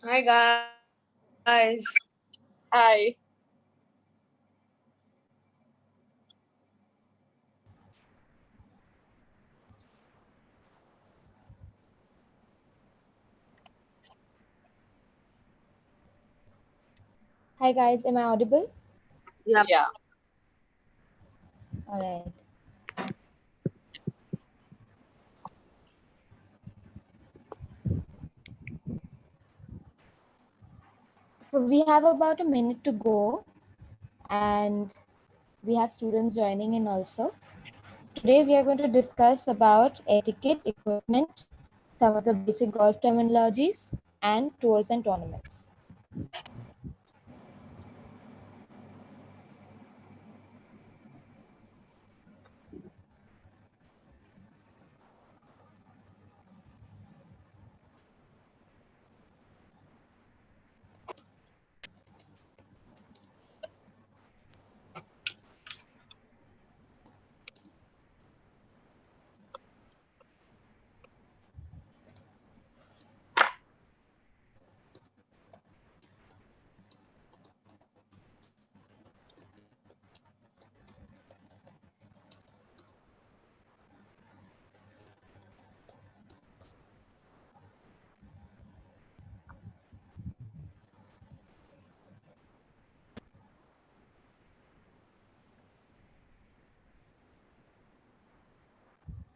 Hi guys. Hi. Hi guys, am I audible? Yep. Yeah. All right. So we have about a minute to go, and we have students joining in also. Today we are going to discuss about etiquette, equipment, some of the basic golf terminologies, and tours and tournaments.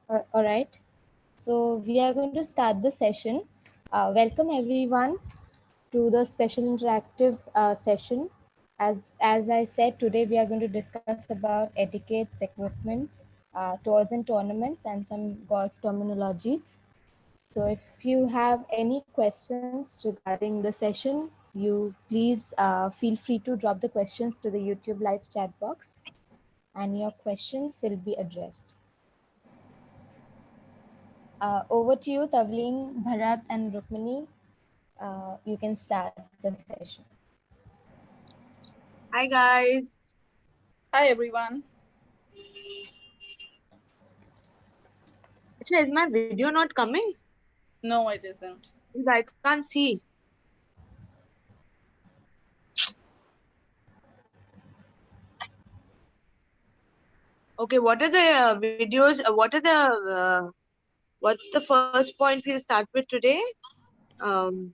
All right. So we are going to start the session. Welcome everyone to the special interactive session. As I said, today we are going to discuss about etiquettes, equipment, tours and tournaments, and some golf terminologies. So if you have any questions regarding the session, you please feel free to drop the questions to the YouTube live chat box, and your questions will be addressed. Over to you, Tavleen, Bharat, and Rukmini. You can start the session. Hi guys. Hi, everyone. Actually, is my video not coming? No, it isn't. Because I can't see. Okay, what are the videos? What are the what's the first point we'll start with today? Um,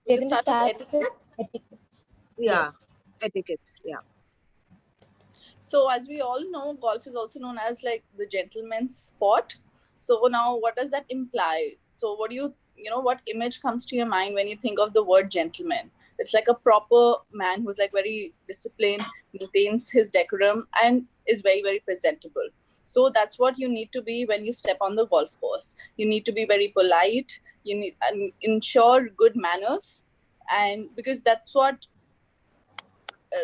We're We'll going to start with start with etiquettes. etiquettes. yeah, Yes. etiquettes. Yeah. So, as we all know, golf is also known as like the gentleman's sport. So, now what does that imply? So, what do what image comes to your mind when you think of the word gentleman? It's like a proper man who's like very disciplined, maintains his decorum, and is very, very presentable. So, that's what you need to be when you step on the golf course. You need to be very polite, you need and ensure good manners, and because that's what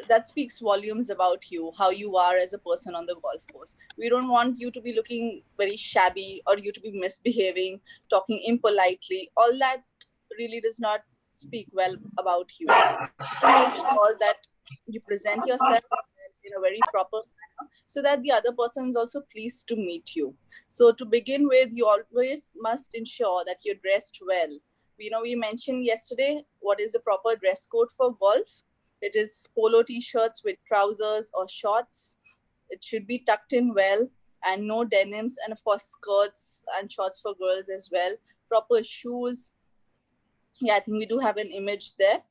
that speaks volumes about you, how you are as a person on the golf course. We don't want you to be looking very shabby or you to be misbehaving, talking impolitely. All that really does not speak well about you. To make sure that you present yourself in a very proper manner so that the other person is also pleased to meet you. So to begin with, you always must ensure that you're dressed well. We mentioned yesterday what is the proper dress code for golf. It is polo t-shirts with trousers or shorts. It should be tucked in well and no denims, and of course skirts and shorts for girls as well. Proper shoes. Yeah, I think we do have an image there.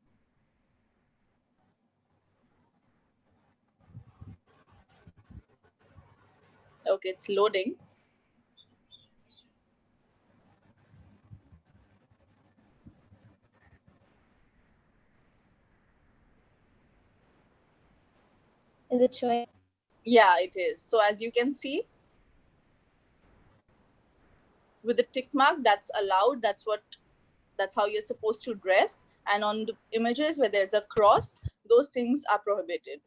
Okay, it's loading. Is it showing? Yeah, it is. So as you can see, with the tick mark, that's allowed. That's how you're supposed to dress. And on the images where there's a cross, those things are prohibited.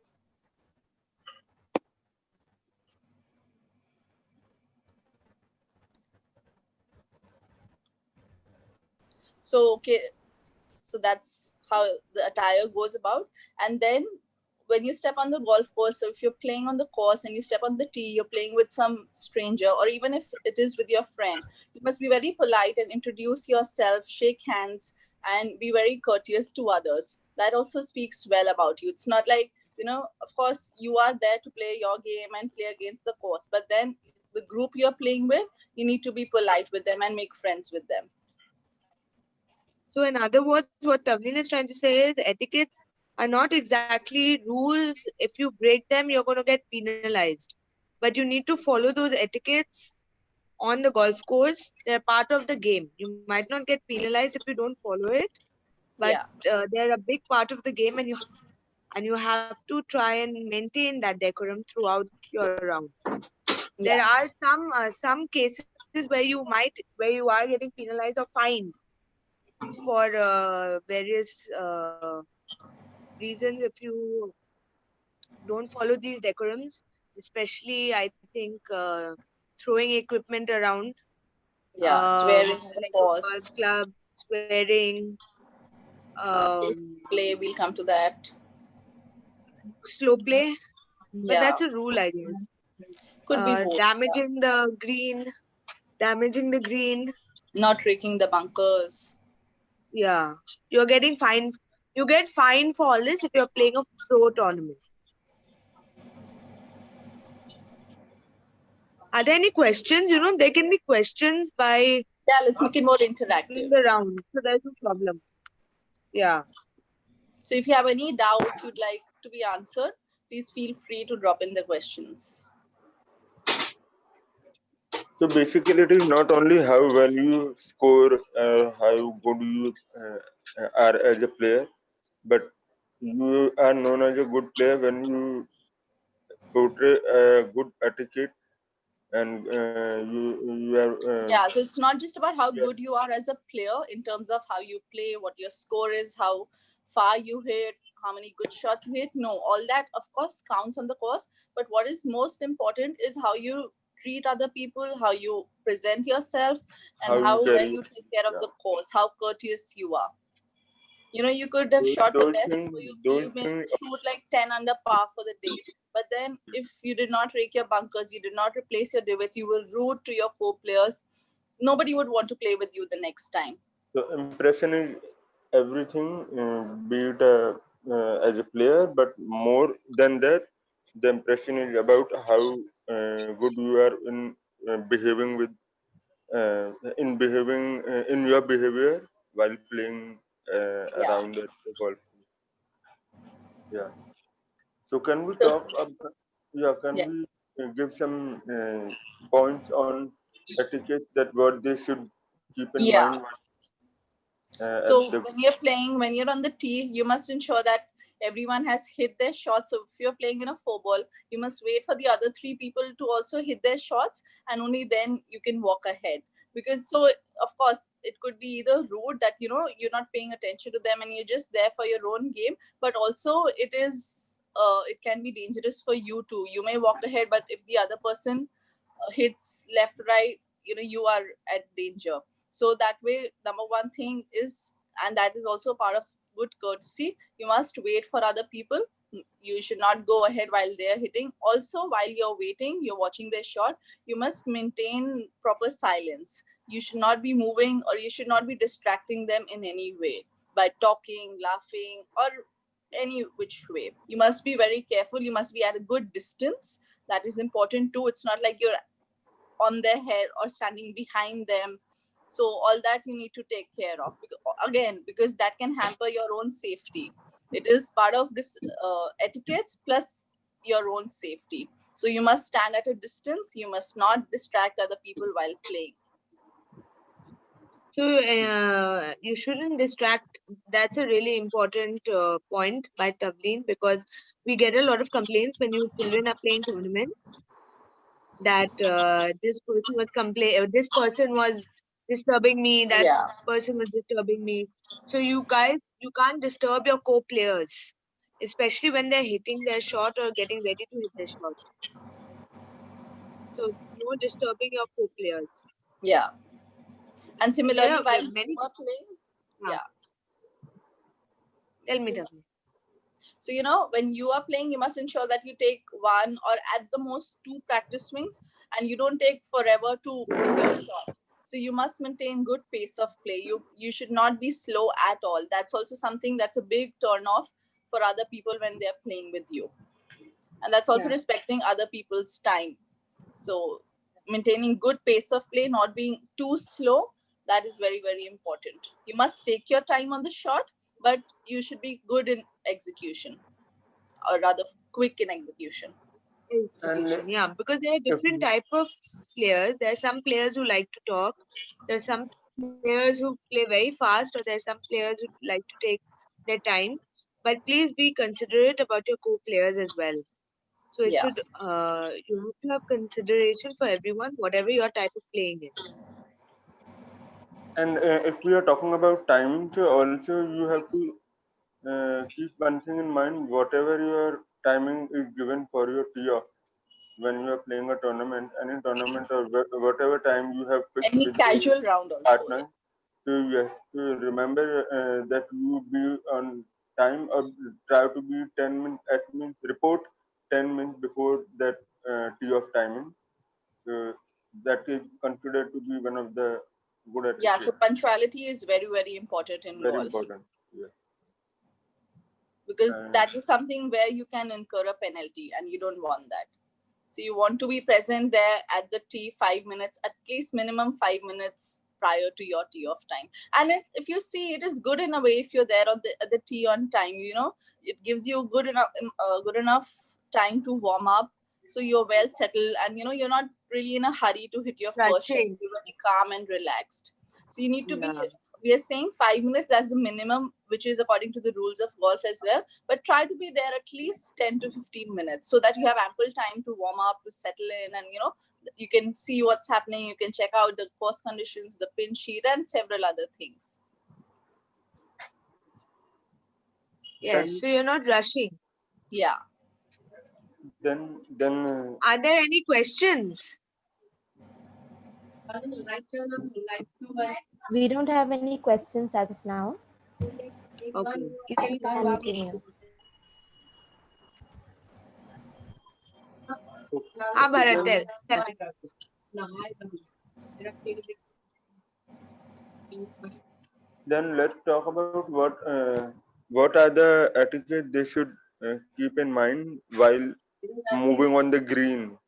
So okay, so that's how the attire goes about. And then when you step on the golf course, so if you're playing on the course and you step on the tee, you're playing with some stranger, or even if it is with your friend, you must be very polite and introduce yourself, shake hands, and be very courteous to others. That also speaks well about you. It's not like, of course, you are there to play your game and play against the course, but then the group you're playing with, you need to be polite with them and make friends with them. So in other words, what Tavleen is trying to say is etiquettes are not exactly rules. If you break them, you're going to get penalized. But you need to follow those etiquettes on the golf course. They're part of the game. You might not get penalized if you don't follow it, but they're a big part of the game, and you have to try and maintain that decorum throughout your round. There are some cases where you are getting penalized or fined for various reasons if you don't follow these decorums, especially I think throwing equipment around, Swearing, of like course. club, swearing, play, we'll come to that. slow play, but that's a rule, I guess. Could be both. Damaging the green, not raking the bunkers. Yeah, you're getting fined. You get fined for all this if you're playing a pro tournament. Are there any questions? There can be questions by let's make it more interactive. the round, so there's no problem. Yeah. So if you have any doubts you'd like to be answered, please feel free to drop in the questions. So basically, it is not only how well you score, how good you are as a player, but you are known as a good player when you portray a good etiquette and you are. So it's not just about how good you are as a player in terms of how you play, what your score is, how far you hit, how many good shots you hit. No, all that of course counts on the course, but what is most important is how you treat other people, how you present yourself, and how well you take care of the course, how courteous you are. You could have shot the best, you may shoot like 10 under par for the day, but then if you did not rake your bunkers, you did not replace your divots, you were rude to your co-players, nobody would want to play with you the next time. So impression is everything, be it as a player, but more than that, the impression is about how good you are in behaving with, in your behavior while playing around the golf. Yeah. So can we talk about, can we give some points on etiquette that what they should keep in mind? So when you're on the tee, you must ensure that everyone has hit their shots. So if you're playing in a 4-ball, you must wait for the other 3 people to also hit their shots, and only then you can walk ahead. Because of course, it could be either rude that, you're not paying attention to them and you're just there for your own game, but also it can be dangerous for you too. You may walk ahead, but if the other person hits left, right, you are at danger. So that way, number one thing is, and that is also part of good courtesy, you must wait for other people. You should not go ahead while they're hitting. Also, while you're waiting, you're watching their shot, you must maintain proper silence. You should not be moving, or you should not be distracting them in any way by talking, laughing, or any which way. You must be very careful. You must be at a good distance. That is important too. It's not like you're on their head or standing behind them. So all that you need to take care of, because that can hamper your own safety. It is part of this etiquette plus your own safety. So you must stand at a distance. You must not distract other people while playing. So you shouldn't distract. That's a really important point by Tavleen, because we get a lot of complaints when you children are playing tournaments that this person was disturbing me, that person was disturbing me. So you can't disturb your co-players, especially when they're hitting their shot or getting ready to hit their shot. So no disturbing your co-players. Yeah. And similarly, while you are playing, Tell me, Tavleen. So, when you are playing, you must ensure that you take 1 or at the most 2 practice swings, and you don't take forever to hit your shot. So So you must maintain good pace of play. You should not be slow at all. That's also something that's a big turn off for other people when they're playing with you. And that's also respecting other people's time. So maintaining good pace of play, not being too slow, that is very, very important. You must take your time on the shot, but you should be good in execution, or rather quick in execution. Execution, yeah, because there are different type of players. There are some players who like to talk. There are some players who play very fast, or there are some players who like to take their time. But please be considerate about your co-players as well. So it should you have to have consideration for everyone, whatever your type of playing is. And if we are talking about timing, so also you have to keep one thing in mind: whatever your timing is given for your tee off when you are playing a tournament, any tournament or whatever time you have picked Any with casual the round also. partner. So yes, so remember that you be on time, or try to be 10 minutes. At means report 10 minutes before that tee off timing. So that is considered to be one of the good etiquette. Yeah, so punctuality is very, very important in Very golf. important. Yeah. Because that is something where you can incur a penalty, and you don't want that. So you want to be present there at the tee 5 minutes, at least minimum 5 minutes prior to your tee off time. And if you see, it is good in a way if you're there at the tee on time. It gives you good enough time to warm up, so you're well settled, and you're not really in a hurry to hit your first shot. You're very calm and relaxed. So you need to be, we are saying 5 minutes, that's the minimum, which is according to the rules of golf as well. But try to be there at least 10 to 15 minutes so that you have ample time to warm up, to settle in, and you can see what's happening. You can check out the course conditions, the pin sheet, and several other things. Yes, so you're not rushing. Yeah. Then are there any questions? We don't have any questions as of now. Okay. You can continue. Bharatel. Then let's talk about what are the etiquette they should keep in mind while moving on the green.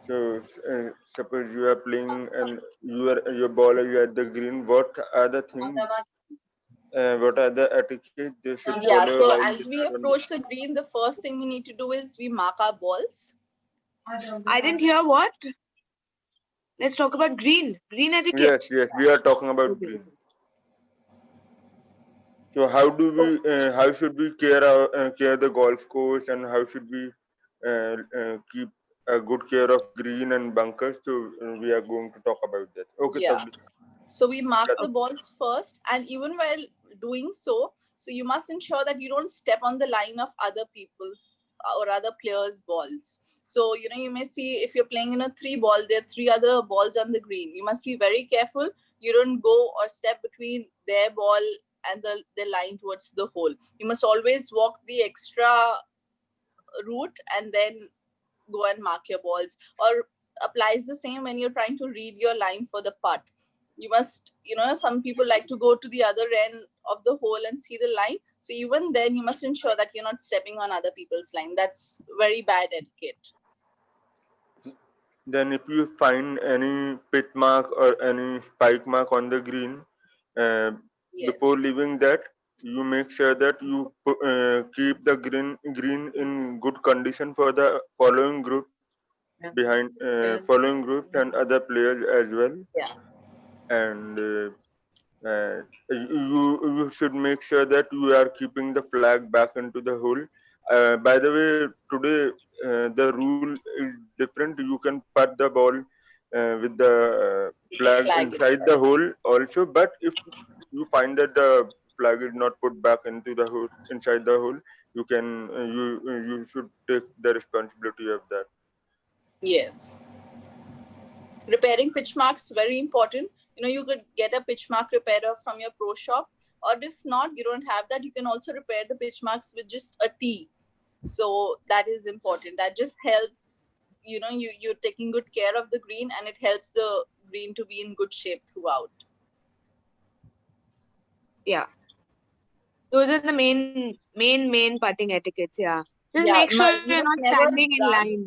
So suppose you are playing and your ball is at the green. What are the things? What are the etiquette they should follow? Yeah. So as we approach the green, the first thing we need to do is we mark our balls. I didn't hear what. Let's talk about green. Green etiquette. Yes, we are talking about green. So how should we care the golf course, and how should we keep a good care of green and bunkers? So we are going to talk about that. Okay. Yeah. So we mark the balls first, and even while doing so you must ensure that you don't step on the line of other people's or other players' balls. So you may see, if you're playing in a 3-ball, there are 3 other balls on the green. You must be very careful. You don't go or step between their ball and the line towards the hole. You must always walk the extra route and then go and mark your balls. Or applies the same when you're trying to read your line for the putt. You must, some people like to go to the other end of the hole and see the line. So even then, you must ensure that you're not stepping on other people's line. That's very bad etiquette. Then if you find any pit mark or any spike mark on the green, before leaving that, you make sure that you keep the green in good condition for the following group behind following groups and other players as well. Yeah. And you should make sure that you are keeping the flag back into the hole. By the way, today the rule is different. You can putt the ball with the flag inside the hole also, but if you find that the flag is not put back into the hole, inside the hole, you can you should take the responsibility of that. Yes. Repairing pitch marks, very important. You could get a pitch mark repairer from your pro shop, or if not, you don't have that, you can also repair the pitch marks with just a tee. So that is important. That just helps, you're taking good care of the green, and it helps the green to be in good shape throughout. Yeah. Those are the main putting etiquettes. Yeah. Just Yeah, make sure you you're must not never standing in run. line.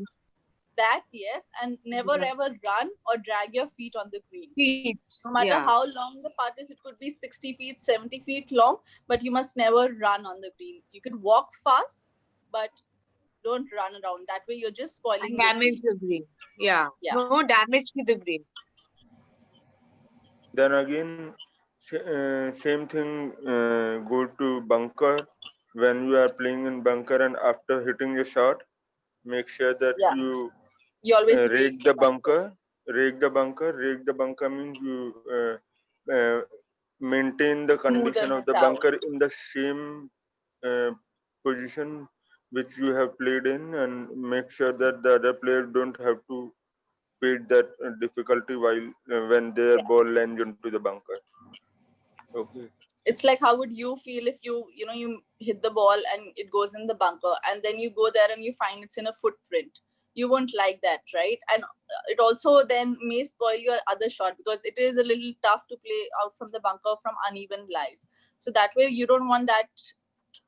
That, yes, and never Yeah. ever run or drag your feet on the green. Feet. No matter Yeah. how long the putt is, it could be 60 feet, 70 feet long, but you must never run on the green. You can walk fast, but don't run around. That way you're just spoiling And the green. damage the green. Yeah. Yeah. No damage to the green. Then again, same thing go to bunker. When you are playing in bunker and after hitting a shot, make sure that Yeah. you You always rake the bunker. Rake the bunker. Rake the bunker means you maintain the condition smoothen of it the out. bunker in the same position which you have played in, and make sure that the other players don't have to face that difficulty while when their ball lands into the bunker. Okay. It's like, how would you feel if you hit the ball and it goes in the bunker, and then you go there and you find it's in a footprint? You won't like that, right? And it also then may spoil your other shot, because it is a little tough to play out from the bunker from uneven lies. So that way you don't want that,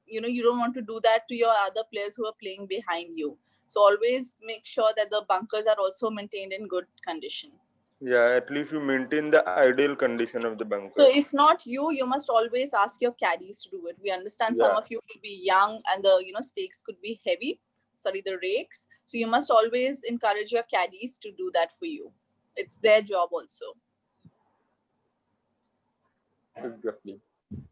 you don't want to do that to your other players who are playing behind you. So always make sure that the bunkers are also maintained in good condition. Yeah, at least you maintain the ideal condition of the bunker. So if not you must always ask your caddies to do it. We understand some Yeah. of you could be young and the stakes could be heavy. Sorry, the rakes. So you must always encourage your caddies to do that for you. It's their job also. Exactly.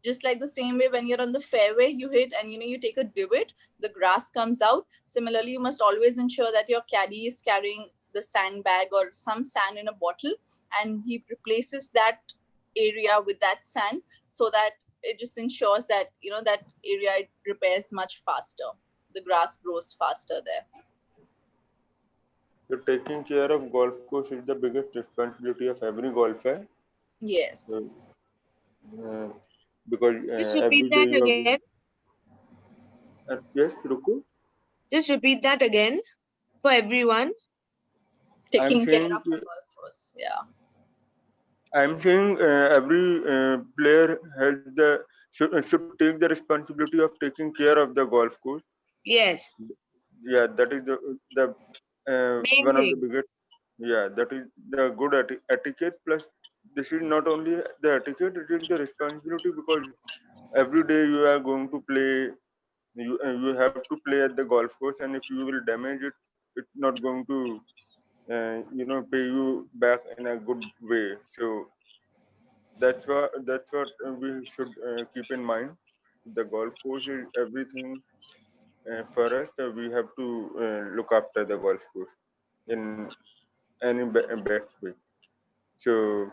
Just like the same way when you're on the fairway, you hit and you take a divot, the grass comes out. Similarly, you must always ensure that your caddy is carrying the sandbag or some sand in a bottle, and he replaces that area with that sand, so that it just ensures that that area it repairs much faster. The grass grows faster there. So taking care of golf course is the biggest responsibility of every golfer. Yes. Because Just every repeat day that you again. have. Yes, Ruku. Just repeat that again for everyone. Taking care saying of the golf course. Yeah. I'm saying every player has the should take the responsibility of taking care of the golf course. Yes. Yeah, that is the Main one of the thing. biggest. Yeah, that is the good etiquette. Plus, this is not only the etiquette; it is the responsibility, because every day you are going to play. You have to play at the golf course, and if you will damage it, it's not going to pay you back in a good way. So that's what we should keep in mind. The golf course is everything for us. We have to look after the golf course in any best way. So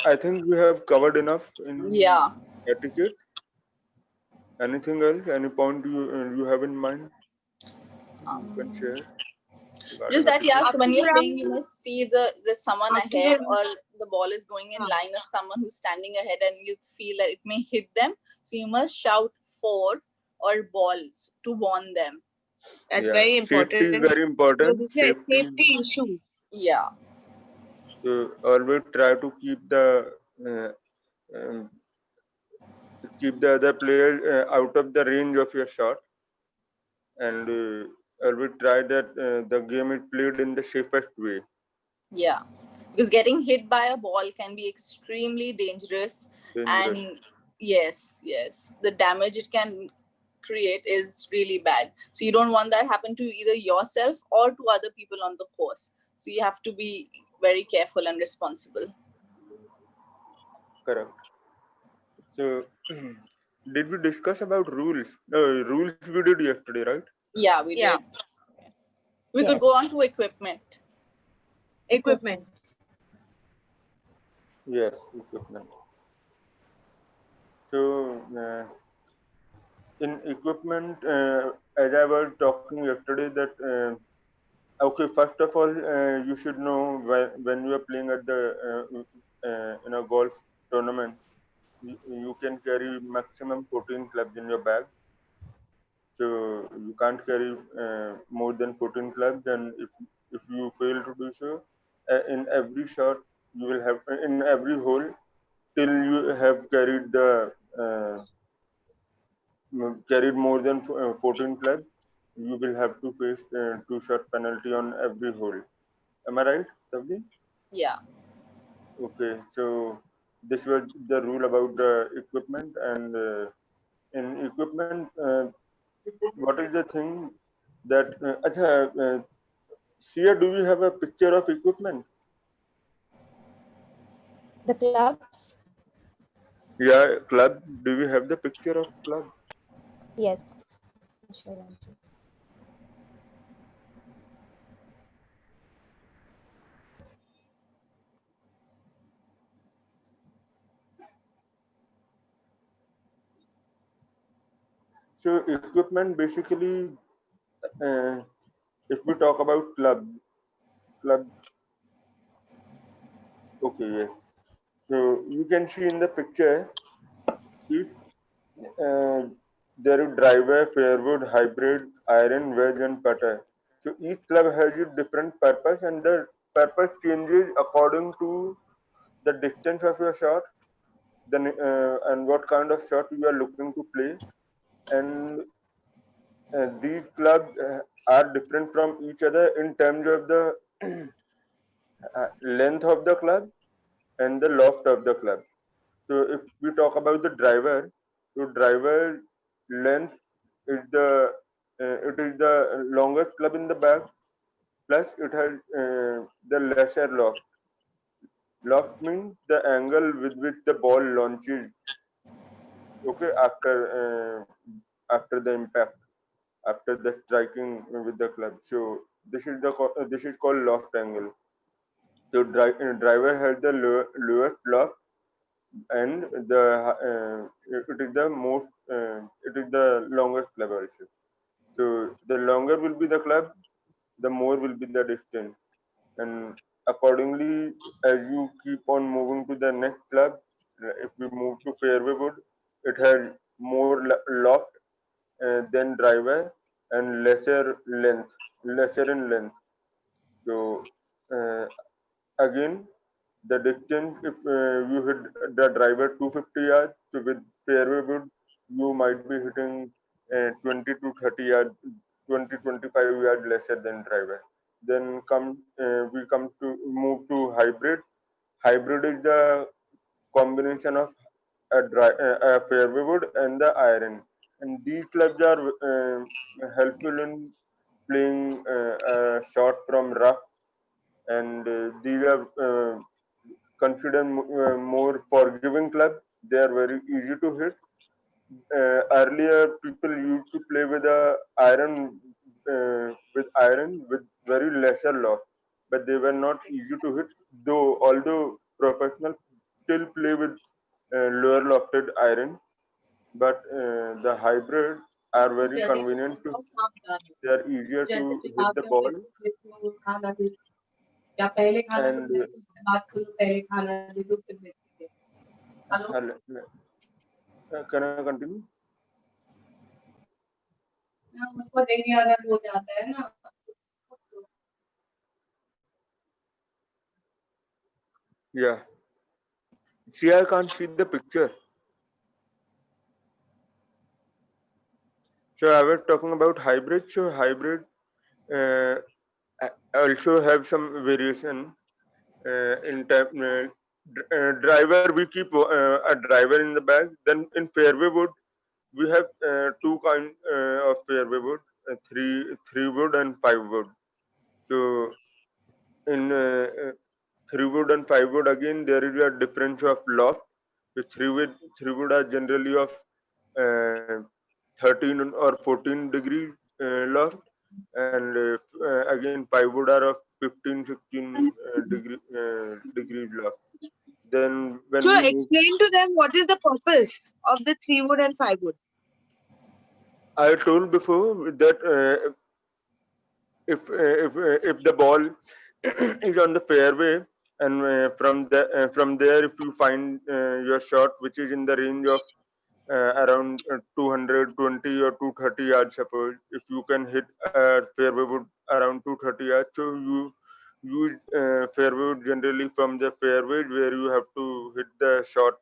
I think we have covered enough in Yeah. etiquette. Anything else? Any point you have in mind? You can share. Just that, yeah. So when you're After playing, you must see there's someone After ahead, the- or the ball is going in line of someone who's standing ahead, and you feel that it may hit them. So you must shout "four" or "balls" to warn them. That's Yeah. very important. Safety is very important. This is a safety issue. Yeah. So always try to uh, um, keep the other player out of the range of your shot, and always try that the game is played in the safest way. Yeah. Because getting hit by a ball can be extremely dangerous. Dangerous. And yes, the damage it can create is really bad. So you don't want that happen to either yourself or to other people on the course. So you have to be very careful and responsible. Correct. So did we discuss about rules? Rules we did yesterday, right? Yeah, we Yeah. did. We could go on to equipment. Equipment. Yes, equipment. So in equipment, as I was talking yesterday, that okay, first of all, you should know when you are playing at the in a golf tournament, you can carry maximum 14 clubs in your bag. So you can't carry more than 14 clubs, and if you fail to do so, in every shot you will have in every hole till you have carried more than 14 clubs, you will have to face two shot penalty on every hole. Am I right, Tabdi? Yeah. Okay, so this was the rule about the equipment, and in equipment, what is the thing that Sia, do you have a picture of equipment? The clubs? Yeah, club. Do you have the picture of club? Yes. Sure, Anju. So equipment basically, uh, if we talk about club, okay, yes. So you can see in the picture, if there is driver, fairwood, hybrid, iron, wedge, and putter. So each club has a different purpose, and the purpose changes according to the distance of your shot, then and what kind of shot you are looking to play, and these clubs are different from each other in terms of the length of the club and the loft of the club. So if we talk about the driver, so driver length is it is the longest club in the bag, plus it has the lesser loft. Loft means the angle with which the ball launches. Okay, after the impact, after the striking with the club. So this is called loft angle. So driver has the lowest loft, and it is the most it is the longest club also. So the longer will be the club, the more will be the distance, and accordingly, as you keep on moving to the next club, if we move to fairway wood, it has more loft than driver and lesser in length. So uh, again, the distance, if you hit the driver 250 yards, so with fairway wood, you might be hitting 20 to 30 yards, 20 25 yards lesser than driver. Then we come to move to hybrid. Hybrid is the combination of a fairway wood and the iron. And these clubs are helpful in playing a shot from rough, and these are considered more forgiving club. They are very easy to hit. Earlier, people used to play with iron with very lesser loss, but they were not easy to hit. Although professionals still play with lower lofted iron, but the hybrid are very convenient to. They are easier to hit the ball, या पहले खाना and तुमने उसके बाद तो पहले खाना दे दो फिर देखते हेलो can I continue? उसको देने अगर हो जाता है ना Yeah. See, I can't see the picture. So I was talking about hybrid. So hybrid uh, also have some variation in type. Driver, we keep a driver in the bag. Then in fairway wood, we have two kind of fairway wood: three wood and five wood. So in three wood and five wood, again there is a difference of loft. The three wood are generally of uh, 13 or 14 degrees loft, and again five wood are of 15 16 degrees loft. Then when so we move, explain to them what is the purpose of the 3 wood and 5 wood. I told before that if the ball is on the fairway, and from there, if you find your shot which is in the range of around 220 or 230 yards, suppose if you can hit a fairway wood around 230 yards, so use fairway generally from the fairway where you have to hit the shot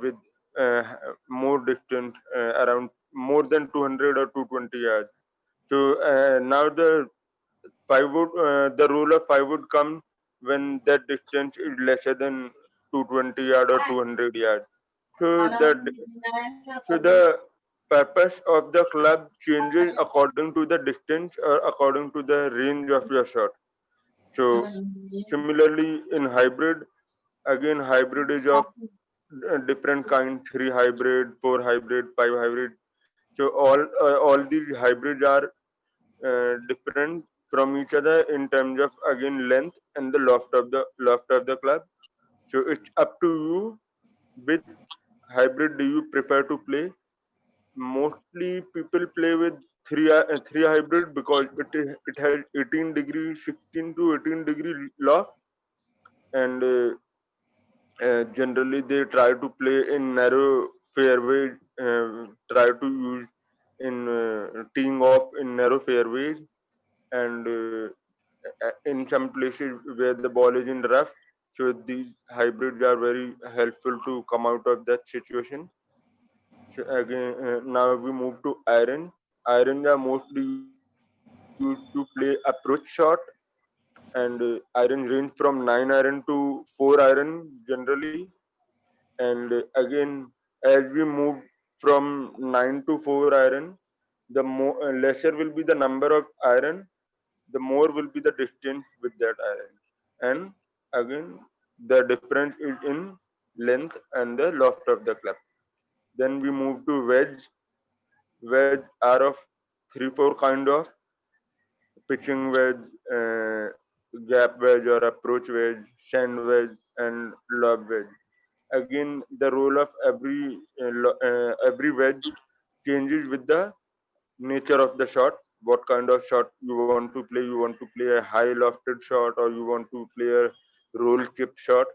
with more distance around more than 200 or 220 yards. So now the rule of 5 wood comes when that distance is lesser than 220 yard or 200 yard. So the purpose of the club changes according to the distance or according to the range of your shot. So similarly in hybrid, again hybrid is of different kind, 3 hybrid, 4 hybrid, 5 hybrid. So all these hybrids are different from each other in terms of again length and the loft of the club. So it's up to you which hybrid do you prefer to play. Mostly people play with three hybrid because it has 18 degree, 16 to 18-degree loft, and generally they try to play in narrow fairway, try to use in teeing off in narrow fairways, and in some places where the ball is in rough. So these hybrids are very helpful to come out of that situation. So again, now we move to iron. Irons are mostly used to play approach shot, and irons range from 9 iron to 4 iron generally. And again, as we move from 9 to 4 iron, the more lesser will be the number of iron, the more will be the distance with that iron. And again, the difference is in length and the loft of the club. Then we move to wedge. Wedge are of 3-4 kind of: pitching wedge, gap wedge or approach wedge, sand wedge, and lob wedge. Again, the role of every wedge changes with the nature of the shot. What kind of shot you want to play? You want to play a high lofted shot, or you want to play a roll chip shot?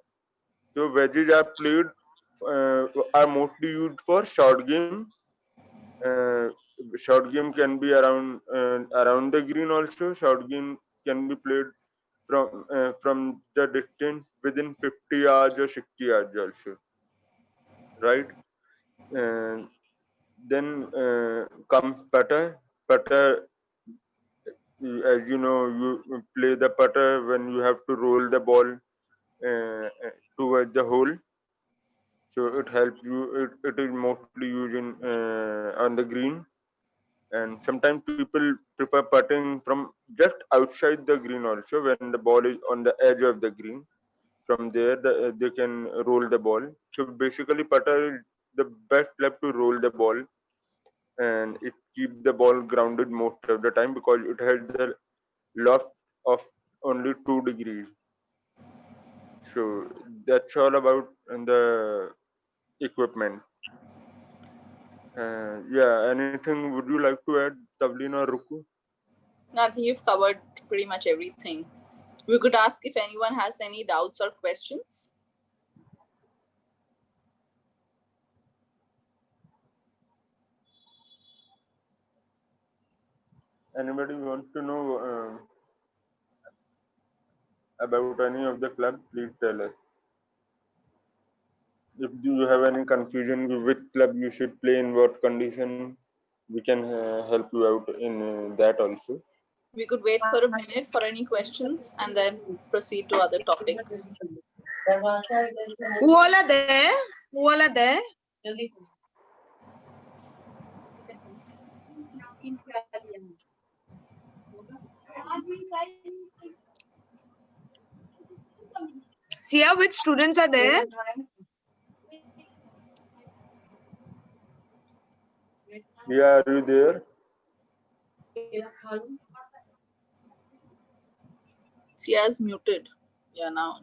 So wedges are mostly used for short game. Uh, Short game can be around the green also. Short game can be played from the distance within 50 yards or 60 yards also, right? And then comes putter. Putter, as you know, you play the putter when you have to roll the ball towards the hole. So it helps you. It is mostly used on the green, and sometimes people prefer putting from just outside the green also when the ball is on the edge of the green. From there, they can roll the ball. So basically, putter is the best club to roll the ball, and it keeps the ball grounded most of the time because it has the loft of only 2 degrees. So that's all about the equipment. Yeah, anything would you like to add, Tavleen or Ruku? No, I think you've covered pretty much everything. We could ask if anyone has any doubts or questions. Anybody wants to know about any of the club? Please tell us. If you have any confusion with which club you should play in what condition, we can help you out in that also. We could wait for a minute for any questions and then proceed to other topic. Who all are there? Who all are there? Sia, which students are there? Yeah, are you there? Sia is muted. Yeah, now.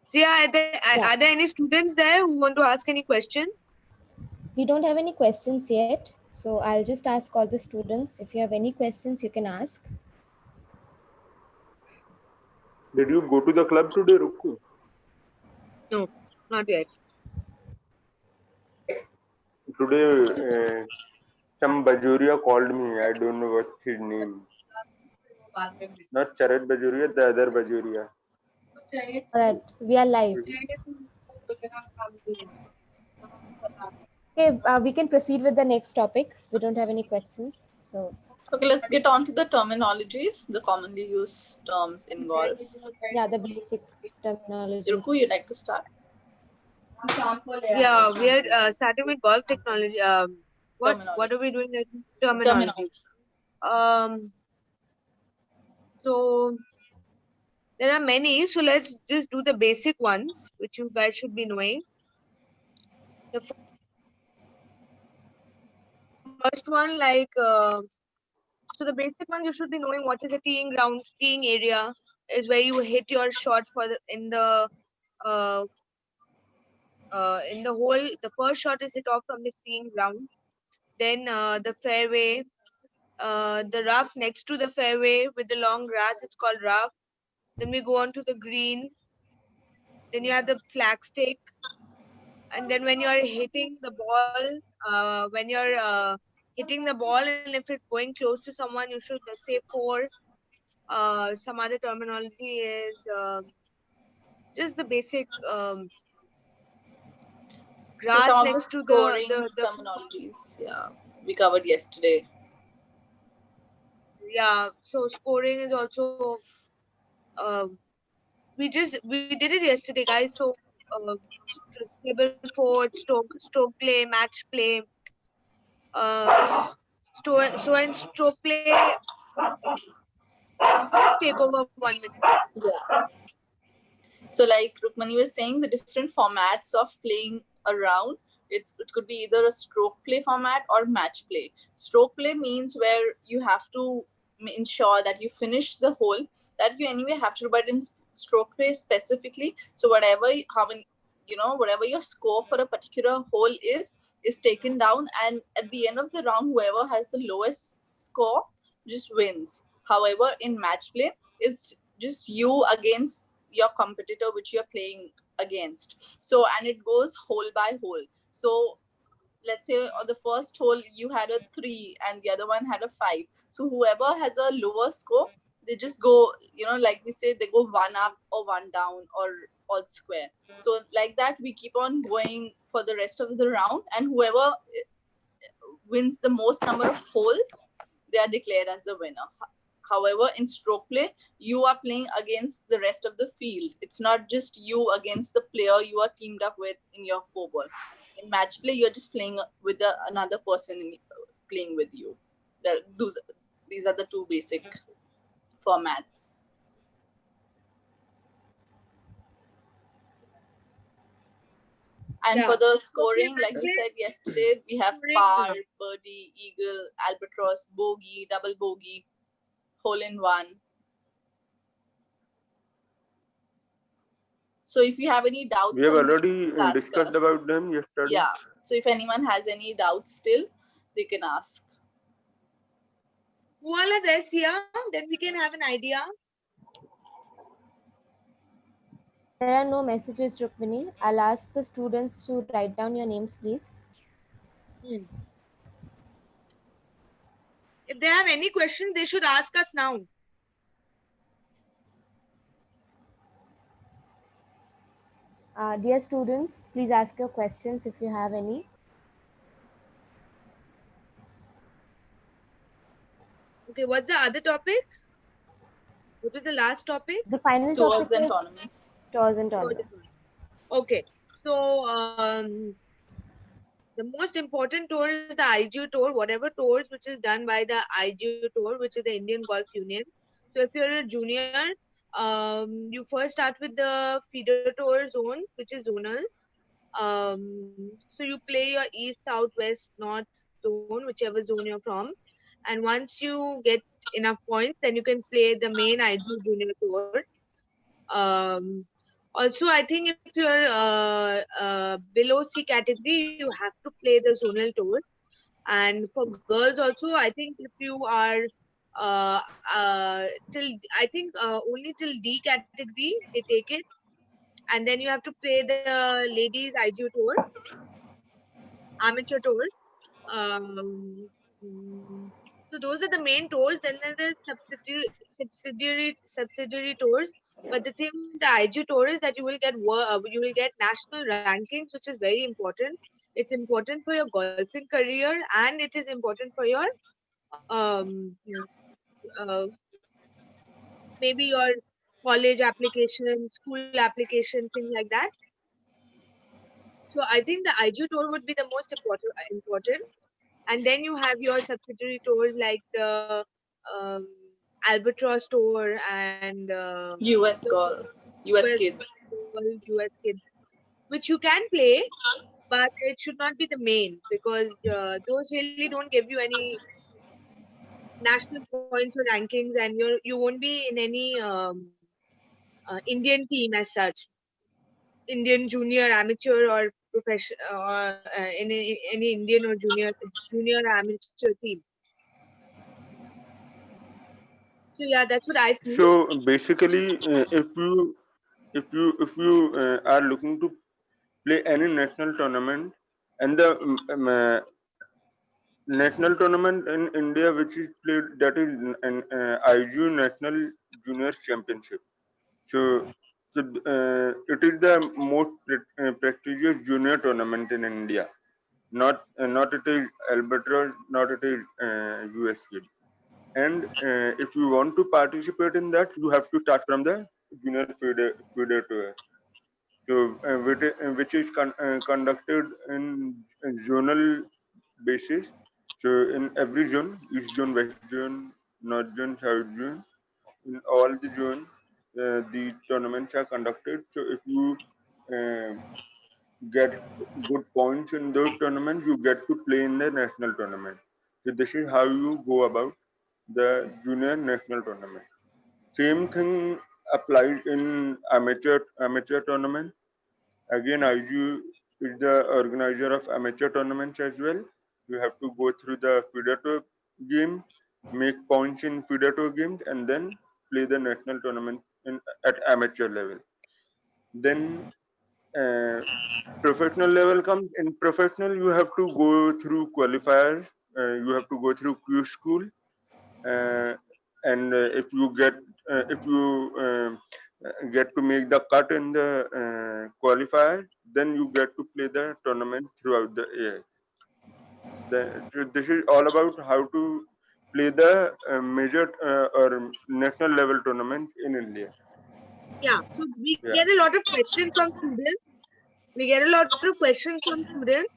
Sia, are there any students there who want to ask any question? We don't have any questions yet, so I'll just ask all the students. If you have any questions, you can ask. Did you go to the club today, Ruku? No, not yet. Today, Some Bajuria called me. I don't know what's his name. Not Charat Bajuria, the other Bajuria. All right, we are live. Okay, we can proceed with the next topic. We don't have any questions. So, Okay, let's get on to the terminologies, the commonly used terms in golf. yeah, the basic terminology. Ruku, you'd like to start? Yeah, we are starting with golf technology. What are we doing next? Terminology. So there are many. So let's just do the basic ones, which you guys should be knowing. The first one, so the basic one you should be knowing what is a teeing ground. Teeing area is where you hit your shot in the hole. The first shot is hit off from the teeing ground. Then the fairway, the rough next to the fairway with the long grass, it's called rough. Then we go on to the green. Then you have the flag stick. And then when you're hitting the ball, hitting the ball, and if it's going close to someone, you should say four. Some other terminology is just the basic grass so some next of to the scoring the terminologies, yeah, we covered yesterday. Yeah. So scoring is also we did it yesterday, guys. So stable forward, stroke play, match play. So in stroke play, let's take over 1 minute. Yeah. So like Rukmani was saying, the different formats of playing a round, it could be either a stroke play format or match play. Stroke play means where you have to ensure that you finish the hole, that you anyway have to, but in stroke play specifically, so whatever your score for a particular hole is taken down, and at the end of the round, whoever has the lowest score just wins. However, in match play, it's just you against your competitor which you're playing against. So, and it goes hole by hole. So let's say on the first hole you had a 3 and the other one had a 5. So whoever has a lower score, they just go, like we say, they go one up or one down or all square. So like that, we keep on going for the rest of the round, and whoever wins the most number of holes, they are declared as the winner. However, in stroke play, you are playing against the rest of the field. It's not just you against the player you are teamed up with in your four ball. In match play, you're just playing with another person playing with you. These are the two basic formats. And for the scoring, like we said yesterday, we have par, birdie, eagle, albatross, bogey, double bogey, hole in one. So if you have any doubts, we have already discussed about them yesterday. Yeah. So if anyone has any doubts still, they can ask. Who all are there, Sia? Then we can have an idea. There are no messages, Rukmini. I'll ask the students to write down your names, please. If they have any questions, they should ask us now. Dear students, please ask your questions if you have any. Okay, what's the other topic? What was the last topic? The final tours topic and is tournaments. Tours and tournaments. Okay, so the most important tour is the IGO tour, whatever tours which is done by the IGO tour, which is the Indian Golf Union. So if you're a junior, you first start with the feeder tour zone, which is zonal. So you play your east, south, west, north zone, whichever zone you're from. And once you get enough points, then you can play the main IGO junior tour. Also, I think if you're below C category, you have to play the zonal tour. And for girls also, I think if you are only till D category they take it, and then you have to play the ladies IGO tour, amateur tour. So those are the main tours. Then there are subsidiary tours. But the thing with the IG tour is that you will get national rankings, which is very important. It's important for your golfing career, and it is important for your uh, maybe your college application, school application, things like that. So I think the IG tour would be the most important. And then you have your subsidiary tours like the um, Albatross tour and US the golf, US US kids. US Kids, which you can play, but it should not be the main because those really don't give you any national points or rankings, and you won't be in any Indian team as such, Indian junior, amateur, or professional, or any Indian or junior or amateur team. So yeah, that's what I feel. So basically, if you are looking to play any national tournament, and the national tournament in India which is played, that is an IGU National Juniors Championship. So it is the most prestigious junior tournament in India. Not it is Albatross, not it is US Kid. And if you want to participate in that, you have to start from the junior feeder tour. So which is conducted in zonal basis. So in every zone, East Zone, West Zone, North Zone, South Zone, in all the zones, the tournaments are conducted. So if you uh, get good points in those tournaments, you get to play in the national tournament. So this is how you go about the junior national tournament. Same thing applies in amateur tournament. Again, IGU is the organizer of amateur tournaments as well. You have to go through the feeder tour game, make points in feeder tour games, and then play the national tournament at amateur level. Then uh, professional level comes. In professional, you have to go through qualifiers. You have to go through Q school, uh, and if you get to make the cut in the qualifier, then you get to play the tournament throughout the year. So this is all about how to play the major or national level tournament in India. Yeah, so we Yeah. get a lot of questions from students. We get a lot of questions from students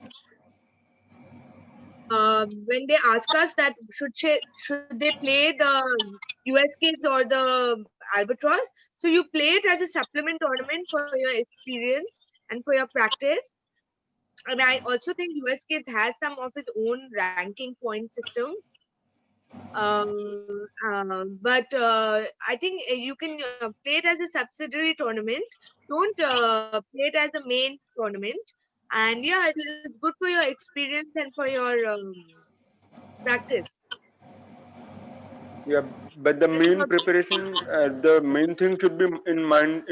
when they ask us that should they play the US Kids or the Albatross. So you play it as a supplement tournament for your experience and for your practice. And I also think US Kids has some of its own ranking point system. But I think you can play it as a subsidiary tournament. Don't play it as the main tournament. And yeah, it is good for your experience and for your practice. Yeah, but the That's main what, preparation, the main thing should be in mind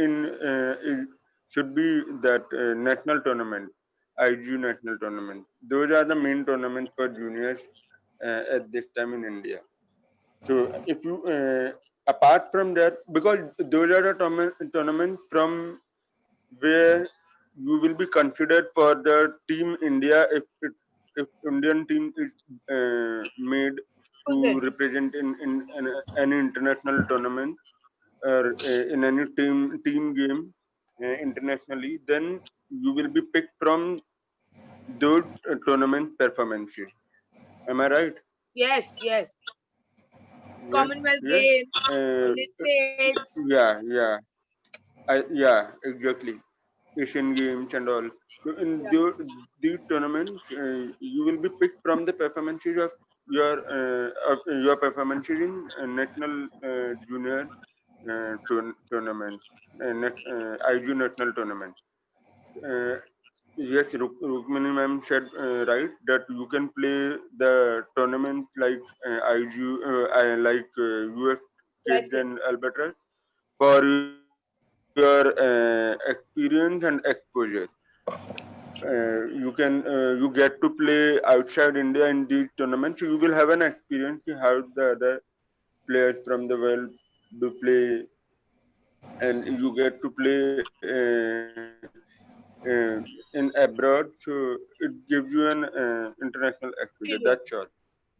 should be that national tournament, IGU national tournament. Those are the main tournaments for juniors at this time in India. So if you apart from that, because those are the tournaments from where you will be considered for the team India if Indian team is made to good. represent in any international tournament or in any team game internationally, then you will be picked from those tournament performances. Am I right? Yes, yes. Yes, Commonwealth yes. Games, Uh, Olympics. yeah. Yeah, exactly. Asian Games and all. So in Yeah. these tournaments, you will be picked from the performances of your performances in national junior tournaments, IGU national tournament. Uh, yes, Rukmini ma'am said right that you can play the tournament like IGU, like US Yes, Kids yes. and Alberta for your experience and exposure. you get to play outside India in these tournaments. So you will have an experience to how the other players from the world do play, and you get to play in abroad. So it gives you an international exposure. That's all.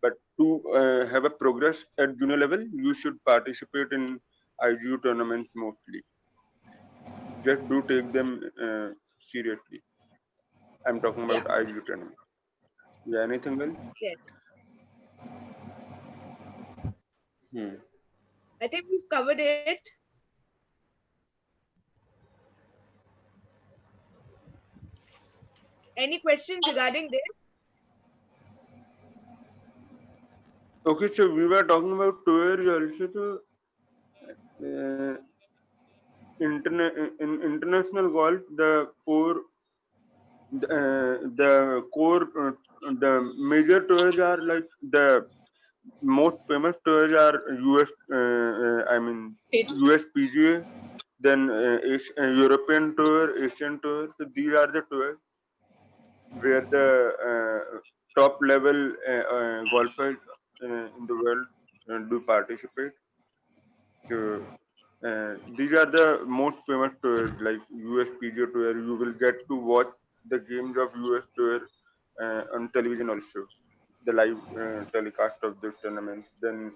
But to have a progress at junior level, you should participate in IGU tournaments mostly. Just do take them seriously. I'm talking Yeah. about IGU tournament. Yeah, anything else? Yes. Hmm. I think we've covered it. Any questions regarding this? Okay, so we were talking about tours also. So, uh, in international golf, the core, the major tours are like the most famous tours are US. I mean It- US PGA, then European tour, Asian tour. So these are the tours where the top level golfers in the world do participate. So these are the most famous tours like US PGA Tour. You will get to watch the games of US Tour on television also, the live telecast of this tournament. Then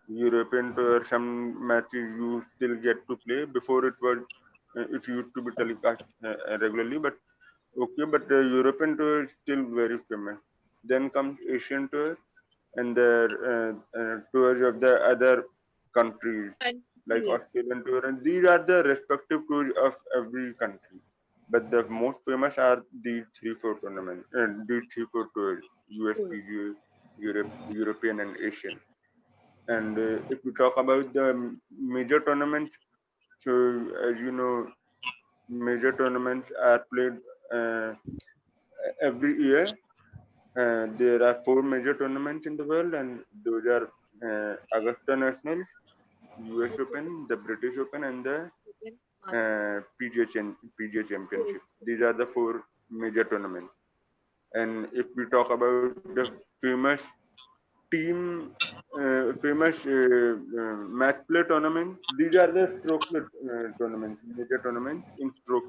European Tour, some matches you still get to play. Before it used to be telecast regularly, but okay, but the European Tour is still very famous. Then comes Asian Tour and the tours of the other countries like Yes. Australian Tour, and these are the respective tours of every country. But the most famous are these four tournaments, these four tours: US PGA, European, and Asian. And if we talk about the major tournaments, so as you know, major tournaments are played uh, every year. There are four major tournaments in the world, and those are Augusta National, US Open, the British Open, and the PGA Championship. These are the four major tournaments. And if we talk about the famous team, famous match play tournament, these are the stroke play tournaments, major tournaments in stroke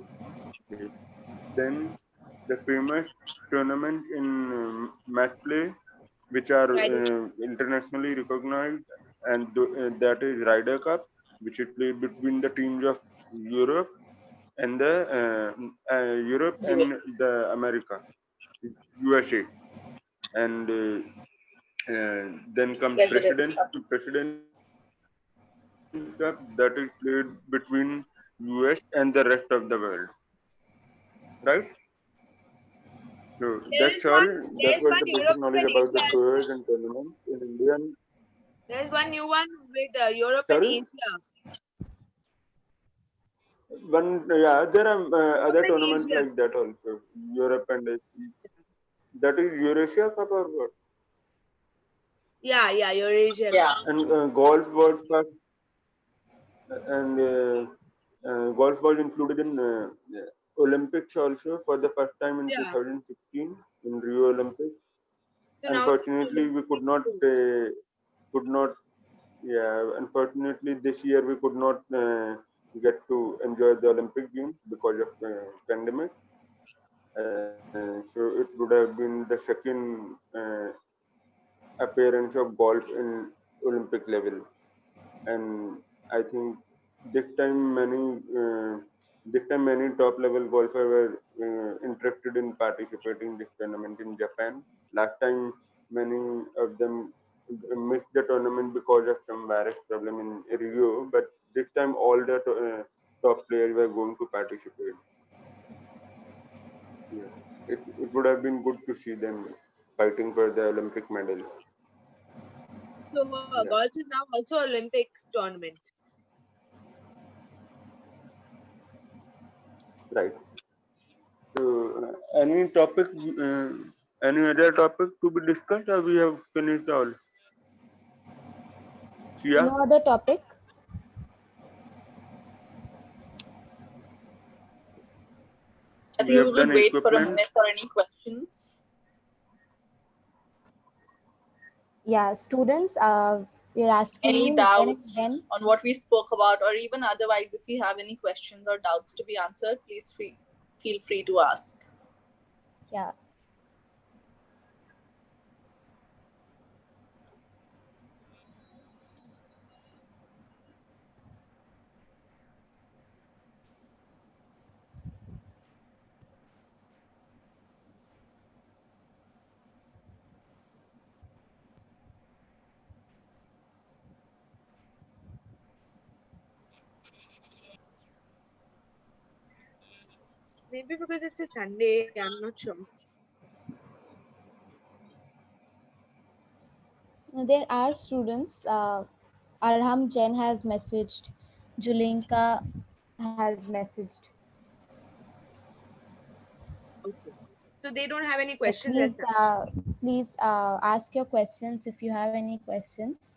play. Then the famous tournament in match play, which are internationally recognized, and that is Ryder Cup, which is played between the teams of Europe and the Europe and Yes. the America, USA, and then comes President's Cup. President Cup that is played between US and the rest of the world, right? So that's all. That was There's the one basic Europe knowledge and about the Asia. tours and tournaments in India. There's one new one with Europe and Sorry, Asia. yeah, there are Europe other and tournaments Asia. like that also. Europe and that is Eurasia Cup or what? Yeah, Eurasia Yeah. Cup. And golf World Cup and golf was included in Olympics also for the first time in Yeah. 2016 in Rio Olympics. So now it's Unfortunately, we could not. Yeah, unfortunately, this year we could not get to enjoy the Olympic Games because of pandemic. So it would have been the second appearance of golf in Olympic level, and I think this time many top level golfers were interested in participating in this tournament in Japan. Last time many of them missed the tournament because of some virus problem in Rio, but this time all the top players were going to participate. Yeah. It would have been good to see them fighting for the Olympic medal. so Yeah, golf is now also Olympic tournament. right. So, any topic, any other topic to be discussed, or we have finished all? Yeah. No other topic? I think we have will done wait for a equipment. minute for any questions. Yeah, students, we're asking Any you doubts again. on what we spoke about, or even otherwise, if you have any questions or doubts to be answered, please feel free to ask. Yeah. Maybe because it's a Sunday, I'm not sure. There are students. Arham Jain has messaged. Julinka has messaged. Okay. So they don't have any So questions. please ask your questions if you have any questions.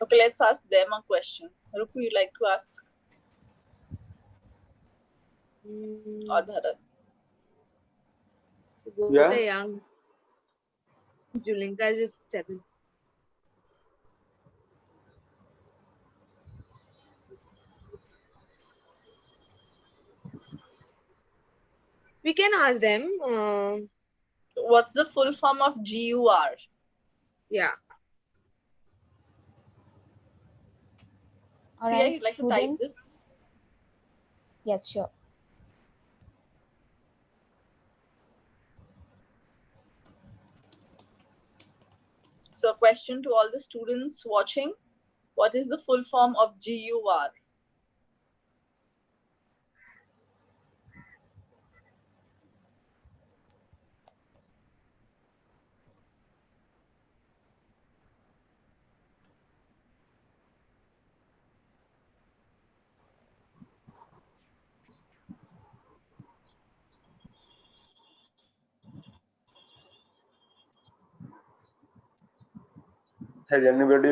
Okay, let's ask them a question. Rupu, you like to ask? Or Bharat? Both Yeah. are young. Julinka is just 7. We can ask them. What's the full form of GUR? Yeah. All Sia, right, you'd like to type students? this? Yes, sure. So a question to all the students watching. What is the full form of GUR? Has anybody?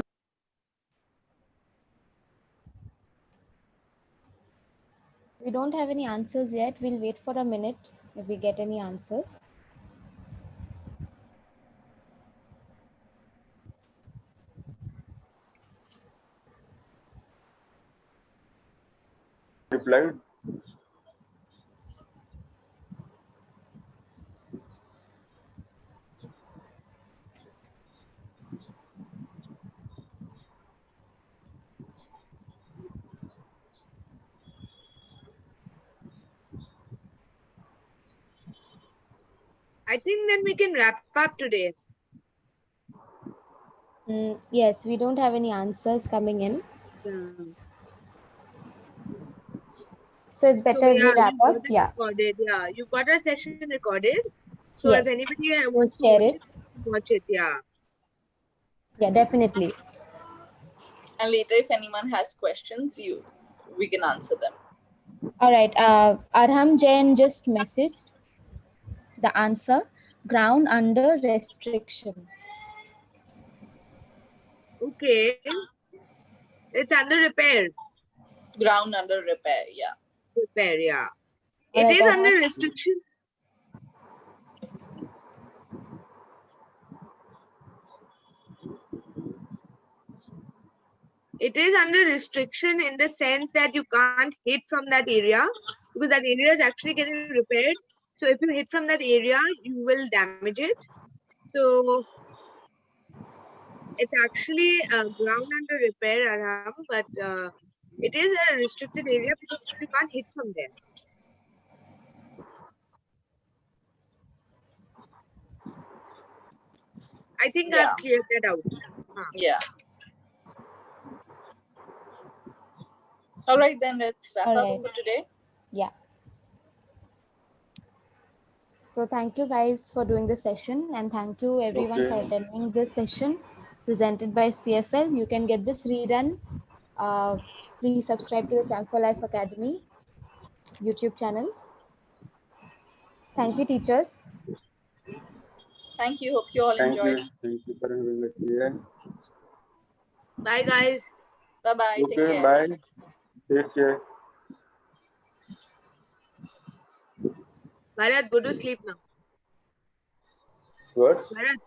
We don't have any answers yet. We'll wait for a minute if we get any answers. Replied? I think then we can wrap up today. Yes, we don't have any answers coming in. Yeah. So it's better we wrap you up. got it Yeah, recorded. Yeah, you got our session recorded. So yes, if anybody we'll wants to share watch it. it, watch it. Yeah. Yeah, definitely. And later, if anyone has questions, we can answer them. All right. Arham Jain just messaged the answer: ground under restriction. Okay. It's under repair. Ground under repair, yeah. Repair. Yeah. All It right, is under Arham. restriction. It is under restriction in the sense that you can't hit from that area because that area is actually getting repaired. So if you hit from that area, you will damage it. So it's actually ground under repair, Arham, but it is a restricted area because you can't hit from there. I think Yeah. I've cleared that out. Yeah. All right, then let's wrap All up right. for today. Yeah. So thank you guys for doing the session, and thank you everyone for Okay. attending this session presented by CFL. You can get this redone. Please subscribe to the Champ for Life Academy YouTube channel. Thank you, teachers. Thank you. Hope you all Thank enjoyed. you. Thank you for having us here. Bye, guys. Bye-bye. Take Okay, care. bye. Take care. Bharat, go to sleep now. What? Bharat.